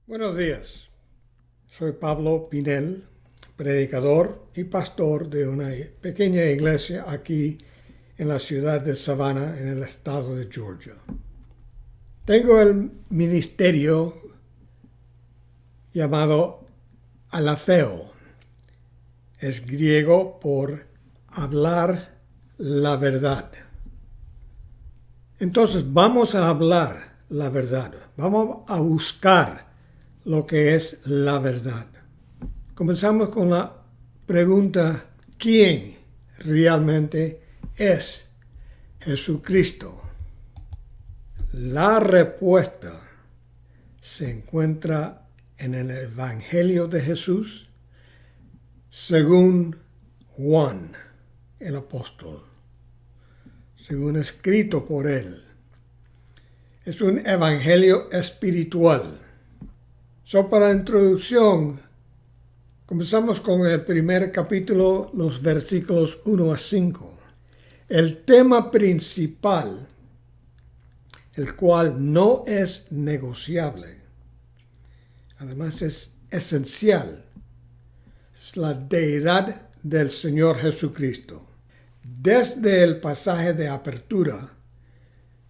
Buenos días, soy Pablo Pinel, predicador y pastor de una pequeña iglesia aquí en la ciudad de Savannah, en el estado de Georgia. Tengo el ministerio llamado aletheo. Es griego por hablar la verdad. Entonces vamos a hablar la verdad, vamos a buscar lo que es la verdad. Comenzamos con la pregunta: ¿quién realmente es Jesucristo? La respuesta se encuentra en el Evangelio de Jesús según Juan, el apóstol, según escrito por él. Es un evangelio espiritual. Para introducción, comenzamos con el primer capítulo, los versículos 1 a 5. El tema principal, el cual no es negociable, además es esencial, es la deidad del Señor Jesucristo. Desde el pasaje de apertura,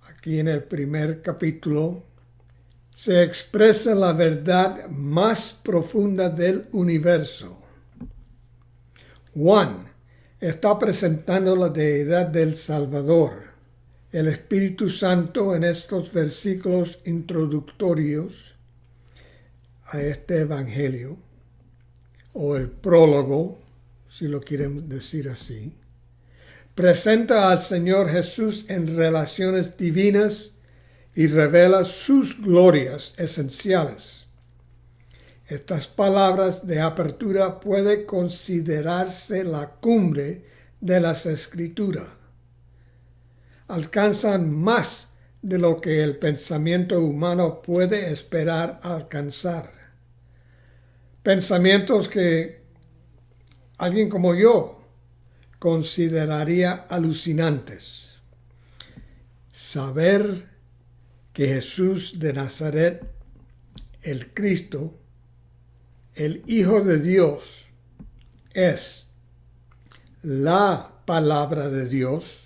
aquí en el primer capítulo, se expresa la verdad más profunda del universo. Juan está presentando la deidad del Salvador, el Espíritu Santo, en estos versículos introductorios a este evangelio, o el prólogo, si lo quieren decir así. Presenta al Señor Jesús en relaciones divinas y revela sus glorias esenciales. Estas palabras de apertura pueden considerarse la cumbre de las Escrituras. Alcanzan más de lo que el pensamiento humano puede esperar alcanzar. Pensamientos que alguien como yo consideraría alucinantes. Saber que Jesús de Nazaret, el Cristo, el Hijo de Dios, es la palabra de Dios,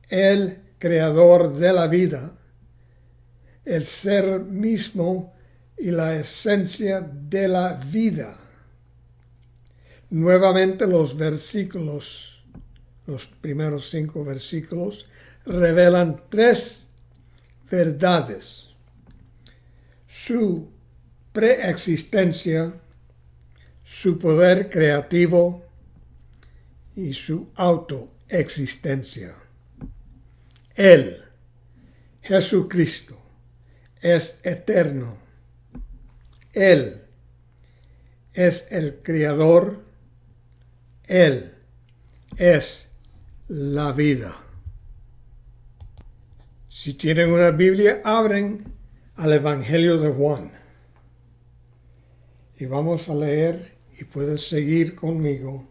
el creador de la vida, el ser mismo y la esencia de la vida. Nuevamente los primeros 5 versículos, revelan 3 verdades: su preexistencia, su poder creativo y su autoexistencia. Él, Jesucristo, es eterno. Él es el Creador. Él es la vida. Si tienen una Biblia, abren al Evangelio de Juan. Y vamos a leer, y pueden seguir conmigo,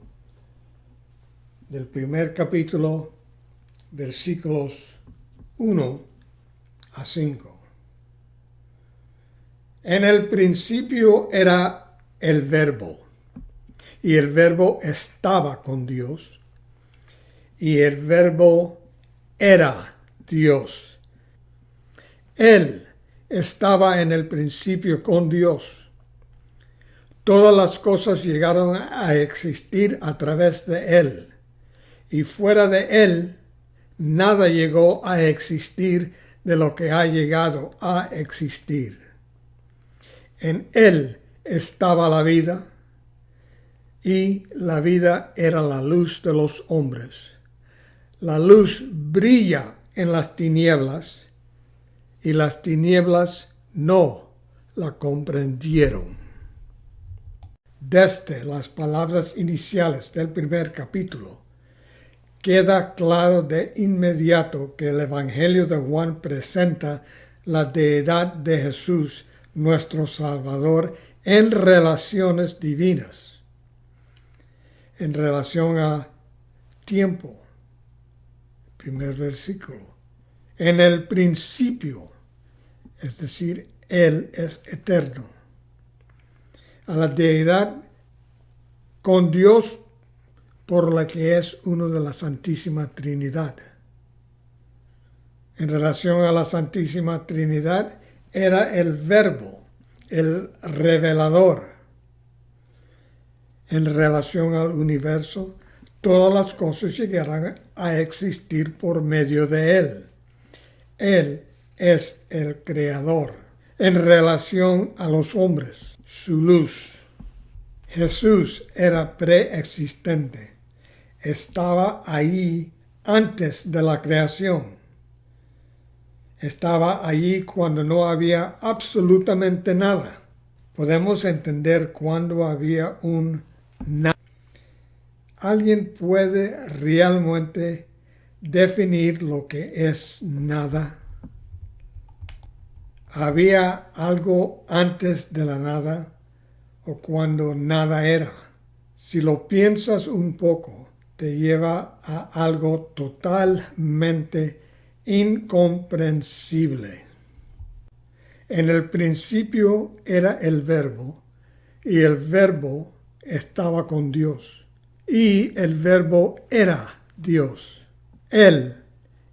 del primer capítulo, versículos 1 a 5. En el principio era el Verbo, y el Verbo estaba con Dios, y el Verbo era Dios. Él estaba en el principio con Dios. Todas las cosas llegaron a existir a través de Él, y fuera de Él nada llegó a existir de lo que ha llegado a existir. En Él estaba la vida, y la vida era la luz de los hombres. La luz brilla en las tinieblas, y las tinieblas no la comprendieron. Desde las palabras iniciales del primer capítulo, queda claro de inmediato que el Evangelio de Juan presenta la deidad de Jesús, nuestro Salvador, en relaciones divinas, en relación a tiempo. Primer versículo. En el principio, es decir, Él es eterno. A la deidad con Dios por la que es uno de la Santísima Trinidad. En relación a la Santísima Trinidad, era el Verbo, el revelador. En relación al universo, todas las cosas llegarán a existir por medio de Él. Él es el Creador. En relación a los hombres, su luz. Jesús era preexistente. Estaba ahí antes de la creación. Estaba allí cuando no había absolutamente nada. Podemos entender cuando había un nada. ¿Alguien puede realmente definir lo que es nada? ¿Había algo antes de la nada o cuando nada era? Si lo piensas un poco, te lleva a algo totalmente incomprensible. En el principio era el Verbo, y el Verbo estaba con Dios, y el Verbo era Dios. Él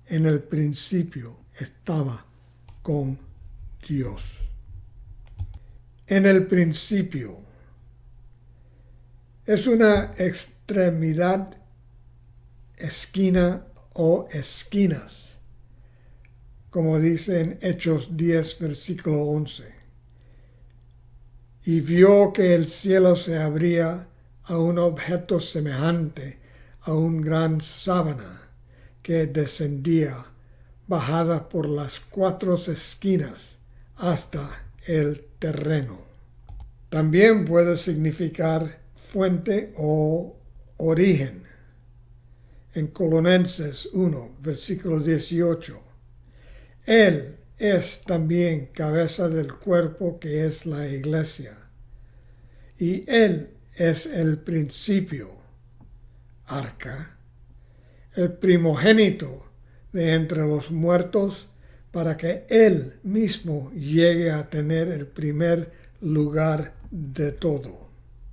en el principio estaba con Dios. En el principio es una extremidad, esquina o esquinas, como dice en Hechos 10, versículo 11. Y vio que el cielo se abría a un objeto semejante a un gran sábana que descendía, bajada por las 4 esquinas hasta el terreno. También puede significar fuente o origen. En Colosenses 1, versículo 18. Él es también cabeza del cuerpo que es la iglesia. Y Él es el principio, arca, el primogénito de entre los muertos, para que Él mismo llegue a tener el primer lugar de todo.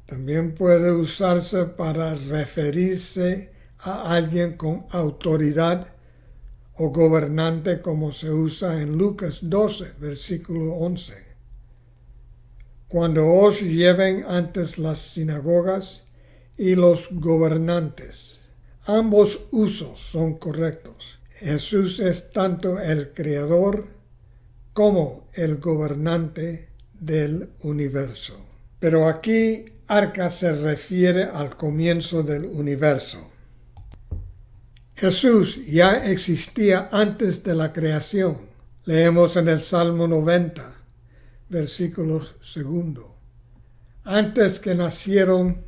También puede usarse para referirse a alguien con autoridad o gobernante, como se usa en Lucas 12, versículo 11. Cuando os lleven ante las sinagogas y los gobernantes. Ambos usos son correctos. Jesús es tanto el creador como el gobernante del universo. Pero aquí arca se refiere al comienzo del universo. Jesús ya existía antes de la creación. Leemos en el Salmo 90, versículo 2. Antes que nacieron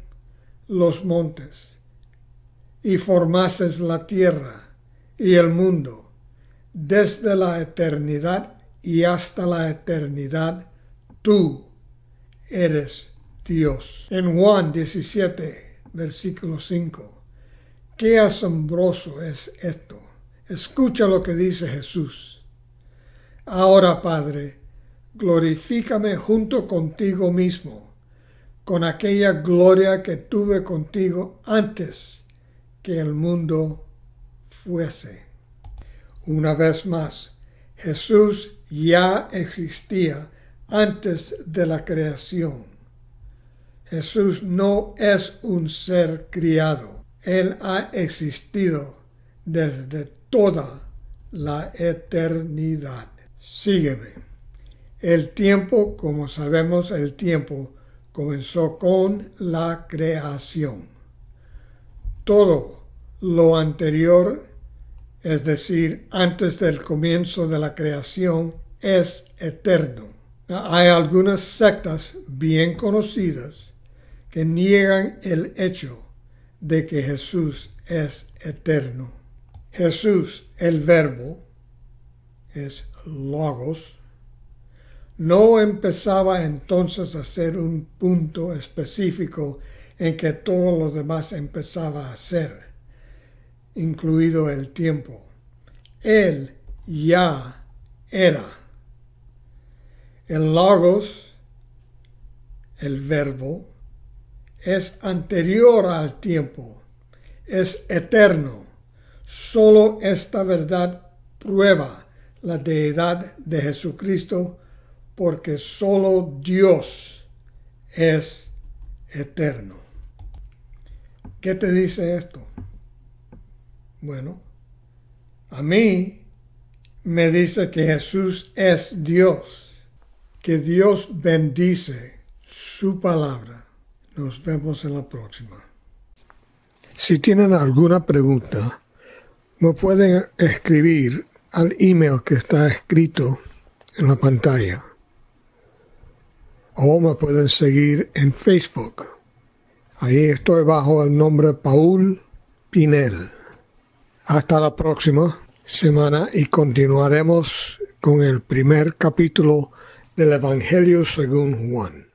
los montes y formases la tierra y el mundo, desde la eternidad y hasta la eternidad, tú eres Dios. En Juan 17, versículo 5. Qué asombroso es esto. Escucha lo que dice Jesús. Ahora, Padre, glorifícame junto contigo mismo, con aquella gloria que tuve contigo antes que el mundo fuese. Una vez más, Jesús ya existía antes de la creación. Jesús no es un ser criado. Él ha existido desde toda la eternidad. Sígueme. El tiempo, como sabemos, el tiempo comenzó con la creación. Todo lo anterior, es decir, antes del comienzo de la creación, es eterno. Hay algunas sectas bien conocidas que niegan el hecho de que Jesús es eterno. Jesús, el Verbo, es Logos, no empezaba entonces a ser un punto específico en que todo lo demás empezaba a ser, incluido el tiempo. Él ya era. El logos, el verbo, es anterior al tiempo, es eterno. Solo esta verdad prueba la deidad de Jesucristo, porque solo Dios es eterno. ¿Qué te dice esto? Bueno, a mí me dice que Jesús es Dios, que Dios bendice su palabra. Nos vemos en la próxima. Si tienen alguna pregunta, me pueden escribir al email que está escrito en la pantalla. O me pueden seguir en Facebook. Ahí estoy bajo el nombre Paul Pinel. Hasta la próxima semana y continuaremos con el primer capítulo del Evangelio según Juan.